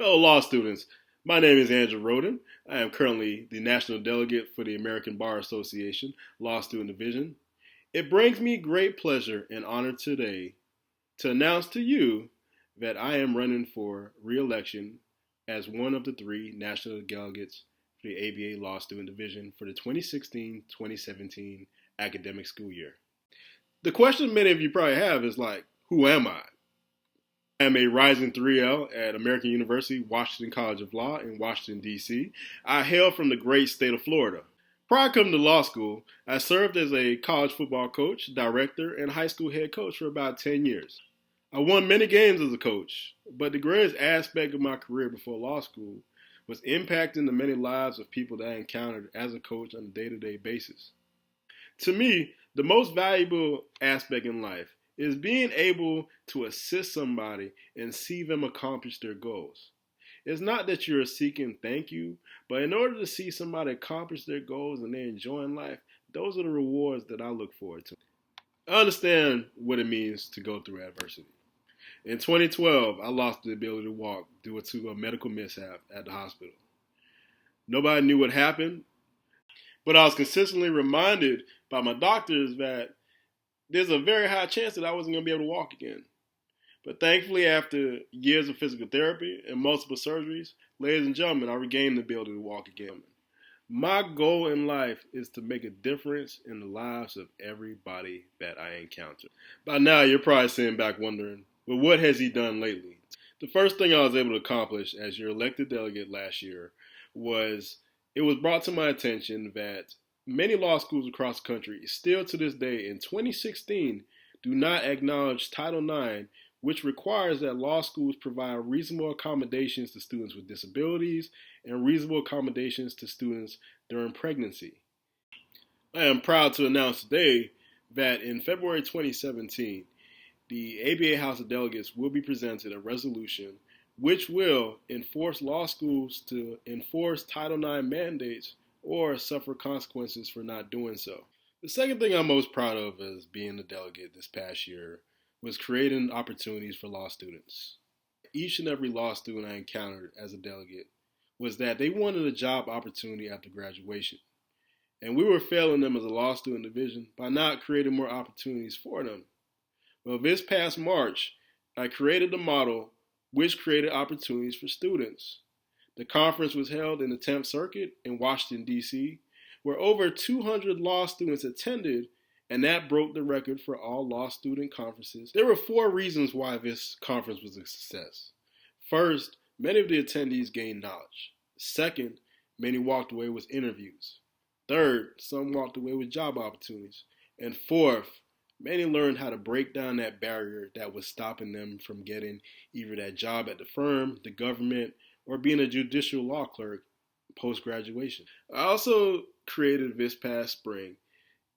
Fellow law students, my name is Andrew Rhoden. I am currently the National Delegate for the American Bar Association Law Student Division. It brings me great pleasure and honor today to announce to you that I am running for re-election as one of the three National Delegates for the ABA Law Student Division for the 2016-2017 academic school year. The question many of you probably have is like, who am I? I am a rising 3L at American University, Washington College of Law in Washington, D.C. I hail from the great state of Florida. Prior to coming to law school, I served as a college football coach, director, and high school head coach for about 10 years. I won many games as a coach, but the greatest aspect of my career before law school was impacting the many lives of people that I encountered as a coach on a day-to-day basis. To me, the most valuable aspect in life is being able to assist somebody and see them accomplish their goals. It's not that you're seeking thank you, but in order to see somebody accomplish their goals and they're enjoying life, those are the rewards that I look forward to. I understand what it means to go through adversity. In 2012, I lost the ability to walk due to a medical mishap at the hospital. Nobody knew what happened, but I was consistently reminded by my doctors that there's a very high chance that I wasn't going to be able to walk again. But thankfully, after years of physical therapy and multiple surgeries, ladies and gentlemen, I regained the ability to walk again. My goal in life is to make a difference in the lives of everybody that I encounter. By now, you're probably sitting back wondering, well, what has he done lately? The first thing I was able to accomplish as your elected delegate last year was it was brought to my attention that many law schools across the country, still to this day in 2016, do not acknowledge Title IX, which requires that law schools provide reasonable accommodations to students with disabilities and reasonable accommodations to students during pregnancy. I am proud to announce today that in February 2017, the ABA House of Delegates will be presented a resolution which will enforce law schools to enforce Title IX mandates or suffer consequences for not doing so. The second thing I'm most proud of as being a delegate this past year was creating opportunities for law students. Each and every law student I encountered as a delegate was that they wanted a job opportunity after graduation. And we were failing them as a law student division by not creating more opportunities for them. Well, this past March, I created a model which created opportunities for students. The conference was held in the 10th Circuit in Washington, D.C., where over 200 law students attended, and that broke the record for all law student conferences. There were 4 reasons why this conference was a success. First, many of the attendees gained knowledge. Second, many walked away with interviews. Third, some walked away with job opportunities. And fourth, many learned how to break down that barrier that was stopping them from getting either that job at the firm, the government, or being a judicial law clerk post-graduation. I also created this past spring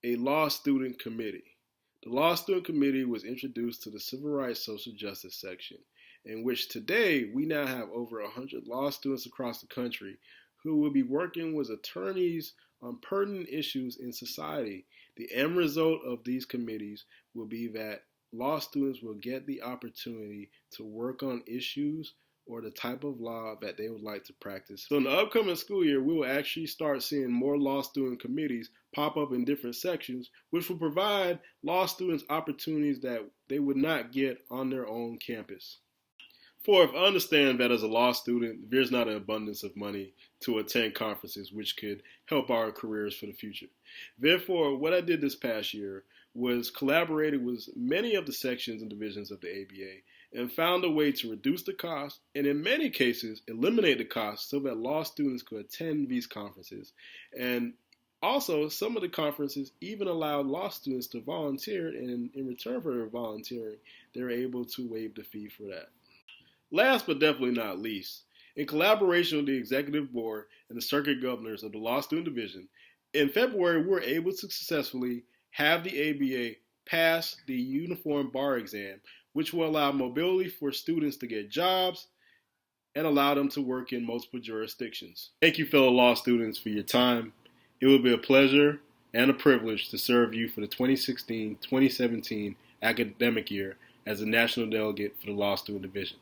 a law student committee. The law student committee was introduced to the Civil Rights Social Justice section, in which today we now have over 100 law students across the country who will be working with attorneys on pertinent issues in society. The end result of these committees will be that law students will get the opportunity to work on issues or the type of law that they would like to practice. So in the upcoming school year, we will actually start seeing more law student committees pop up in different sections, which will provide law students opportunities that they would not get on their own campus. Fourth, I understand that as a law student, there's not an abundance of money to attend conferences, which could help our careers for the future. Therefore, what I did this past year was collaborated with many of the sections and divisions of the ABA and found a way to reduce the cost and in many cases eliminate the cost so that law students could attend these conferences. And also, some of the conferences even allowed law students to volunteer, and in return for their volunteering, they were able to waive the fee for that. Last but definitely not least, in collaboration with the Executive Board and the Circuit Governors of the Law Student Division, in February we were able to successfully have the ABA pass the Uniform Bar Exam, which will allow mobility for students to get jobs and allow them to work in multiple jurisdictions. Thank you, fellow law students, for your time. It will be a pleasure and a privilege to serve you for the 2016-2017 academic year as a National Delegate for the Law Student Division.